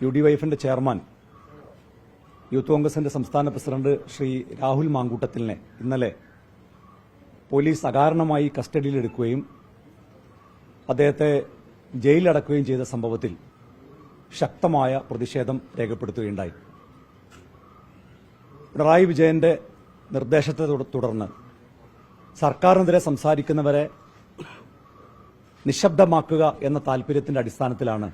UDYFിന്റെ chairman youth കോൺഗ്രസിന്റെ സംസ്ഥാന president Shri Rahul മാങ്കൂട്ടത്തിലിനെ ഇന്നലെ പോലീസ് അകാരണമായി കസ്റ്റഡിയിലെടുക്കുകയും അദ്ദേഹത്തെ ജയിലിലടക്കുകയും ചെയ്ത സംഭവത്തിൽ ശക്തമായ പ്രതിഷേധം രേഖപ്പെടുത്തുകയുണ്ടായി. പിണറായി വിജയന്റെ നിർദ്ദേശത്തെ തുടർന്ന് സർക്കാരിനെതിരെ സംസാരിക്കുന്നവരെ നിശബ്ദമാക്കുക എന്ന താൽപര്യത്തിന്റെ അടിസ്ഥാനത്തിലാണ്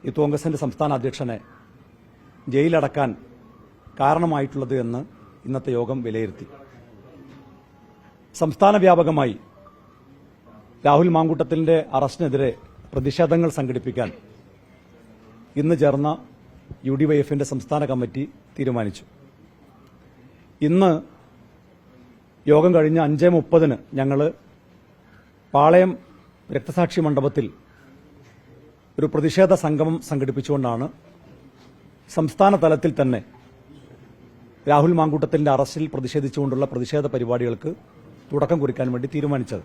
യൂത്ത് കോൺഗ്രസിന്റെ സംസ്ഥാന അധ്യക്ഷനെ ജയിലടക്കാൻ കാരണമായിട്ടുള്ളത് എന്ന് ഇന്നത്തെ യോഗം വിലയിരുത്തി. സംസ്ഥാന വ്യാപകമായി രാഹുൽ മാങ്കൂട്ടത്തിന്റെ അറസ്റ്റിനെതിരെ പ്രതിഷേധങ്ങൾ സംഘടിപ്പിക്കാൻ ഇന്ന് ചേർന്ന UDYFിന്റെ സംസ്ഥാന കമ്മിറ്റി തീരുമാനിച്ചു. ഇന്ന് യോഗം കഴിഞ്ഞ് 5:30 ഞങ്ങൾ പാളയം രക്തസാക്ഷി മണ്ഡപത്തിൽ ഒരു പ്രതിഷേധ സംഗമം സംഘടിപ്പിച്ചുകൊണ്ടാണ് സംസ്ഥാന തലത്തിൽ തന്നെ രാഹുൽ മാങ്കൂട്ടത്തിന്റെ അറസ്റ്റിൽ പ്രതിഷേധിച്ചുകൊണ്ടുള്ള പ്രതിഷേധ പരിപാടികൾക്ക് തുടക്കം കുറിക്കാൻ വേണ്ടി തീരുമാനിച്ചത്.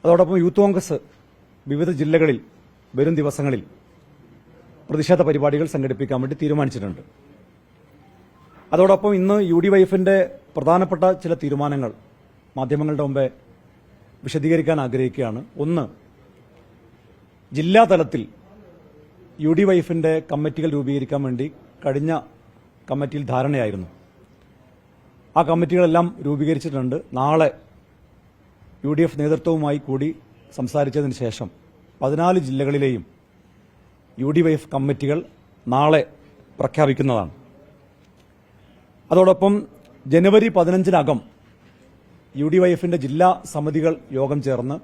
അതോടൊപ്പം യൂത്ത് കോൺഗ്രസ് വിവിധ ജില്ലകളിൽ വരും ദിവസങ്ങളിൽ പ്രതിഷേധ പരിപാടികൾ സംഘടിപ്പിക്കാൻ വേണ്ടി തീരുമാനിച്ചിട്ടുണ്ട്. അതോടൊപ്പം ഇന്ന് UDYFിന്റെ പ്രധാനപ്പെട്ട ചില തീരുമാനങ്ങൾ മാധ്യമങ്ങളുടെ മുമ്പേ വിശദീകരിക്കാൻ ആഗ്രഹിക്കുകയാണ്. ഒന്ന്, ജില്ലാ തലത്തിൽ UDYFിന്റെ കമ്മിറ്റികൾ രൂപീകരിക്കാൻ വേണ്ടി കഴിഞ്ഞ കമ്മിറ്റിയിൽ ധാരണയായിരുന്നു. ആ കമ്മിറ്റികളെല്ലാം രൂപീകരിച്ചിട്ടുണ്ട്. നാളെ UDF നേതൃത്വവുമായി കൂടി സംസാരിച്ചതിന് ശേഷം 14 ജില്ലകളിലെയും UDYF കമ്മിറ്റികൾ നാളെ പ്രഖ്യാപിക്കുന്നതാണ്. അതോടൊപ്പം ജനുവരി 15-നകം UDYFിന്റെ ജില്ലാ സമിതികൾ യോഗം ചേർന്ന്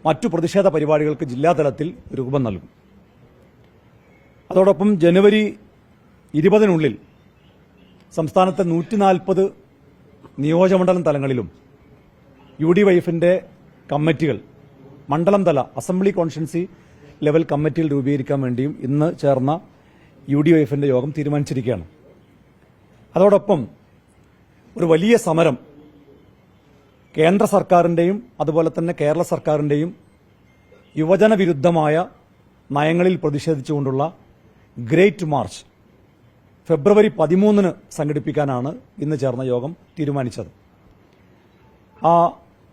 മറ്റു പ്രതിഷേധ പരിപാടികൾക്ക് ജില്ലാതലത്തിൽ രൂപം നൽകും. അതോടൊപ്പം ജനുവരി 20-നുള്ളിൽ സംസ്ഥാനത്തെ 140 നിയോജകമണ്ഡലം തലങ്ങളിലും UDYFിന്റെ കമ്മിറ്റികൾ മണ്ഡലം തല അസംബ്ലി കോൺസ്റ്റിറ്റ്യുവൻസി ലെവൽ കമ്മിറ്റിയിൽ രൂപീകരിക്കാൻ വേണ്ടിയും ഇന്ന് ചേർന്ന UDYFിന്റെ യോഗം തീരുമാനിച്ചിരിക്കുകയാണ്. അതോടൊപ്പം ഒരു വലിയ സമരം കേന്ദ്ര സർക്കാരിന്റെയും അതുപോലെ തന്നെ കേരള സർക്കാരിന്റെയും യുവജന വിരുദ്ധമായ നയങ്ങളിൽ പ്രതിഷേധിച്ചുകൊണ്ടുള്ള ഗ്രേറ്റ് മാർച്ച് ഫെബ്രുവരി 13-ന് സംഘടിപ്പിക്കാനാണ് ഇന്ന് ചേർന്ന യോഗം തീരുമാനിച്ചത്. ആ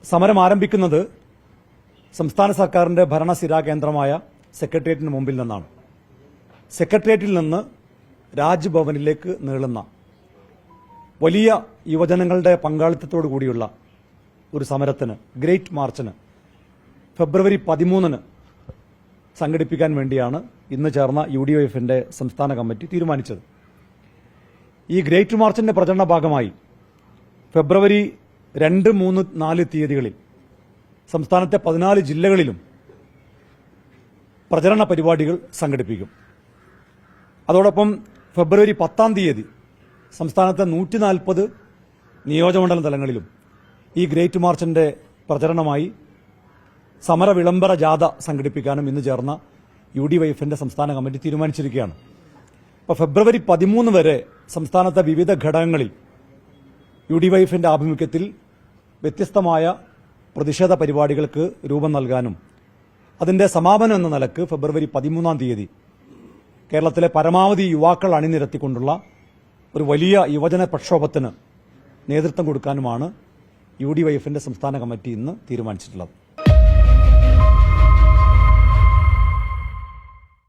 സമരം ആരംഭിക്കുന്നത് സംസ്ഥാന സർക്കാരിന്റെ ഭരണസിരാ കേന്ദ്രമായ സെക്രട്ടേറിയറ്റിന് മുമ്പിൽ നിന്നാണ്. സെക്രട്ടേറിയറ്റിൽ നിന്ന് രാജ്ഭവനിലേക്ക് നീളുന്ന വലിയ യുവജനങ്ങളുടെ പങ്കാളിത്തത്തോടു കൂടിയുള്ള ഒരു സമരത്തിന്, ഗ്രേറ്റ് മാർച്ചിന് ഫെബ്രുവരി 13-ന് സംഘടിപ്പിക്കാൻ വേണ്ടിയാണ് ഇന്ന് ചേർന്ന UDYFിന്റെ സംസ്ഥാന കമ്മിറ്റി തീരുമാനിച്ചത്. ഈ ഗ്രേറ്റ് മാർച്ചിന്റെ പ്രചരണ ഭാഗമായി ഫെബ്രുവരി 2, 3, 4 തീയതികളിൽ സംസ്ഥാനത്തെ 14 ജില്ലകളിലും പ്രചരണ പരിപാടികൾ സംഘടിപ്പിക്കും. അതോടൊപ്പം ഫെബ്രുവരി 10-ാം തീയതി സംസ്ഥാനത്തെ 140 നിയോജകമണ്ഡലം തലങ്ങളിലും ഈ ഗ്രേറ്റ് മാർച്ചിന്റെ പ്രചരണമായി സമര വിളംബര ജാഥ സംഘടിപ്പിക്കാനും ഇന്ന് ചേർന്ന UDYFിന്റെ സംസ്ഥാന കമ്മിറ്റി തീരുമാനിച്ചിരിക്കുകയാണ്. അപ്പോൾ ഫെബ്രുവരി 13 വരെ സംസ്ഥാനത്തെ വിവിധ ഘടകങ്ങളിൽ UDYFിന്റെ ആഭിമുഖ്യത്തിൽ വ്യത്യസ്തമായ പ്രതിഷേധ പരിപാടികൾക്ക് രൂപം നൽകാനും അതിന്റെ സമാപനം എന്ന നിലക്ക് ഫെബ്രുവരി 13-ാം തീയതി കേരളത്തിലെ പരമാവധി യുവാക്കൾ അണിനിരത്തിക്കൊണ്ടുള്ള ഒരു വലിയ യുവജന പ്രക്ഷോഭത്തിന് നേതൃത്വം കൊടുക്കാനുമാണ് UDYFിന്റെ സംസ്ഥാന കമ്മിറ്റി ഇന്ന് തീരുമാനിച്ചിട്ടുള്ളത്.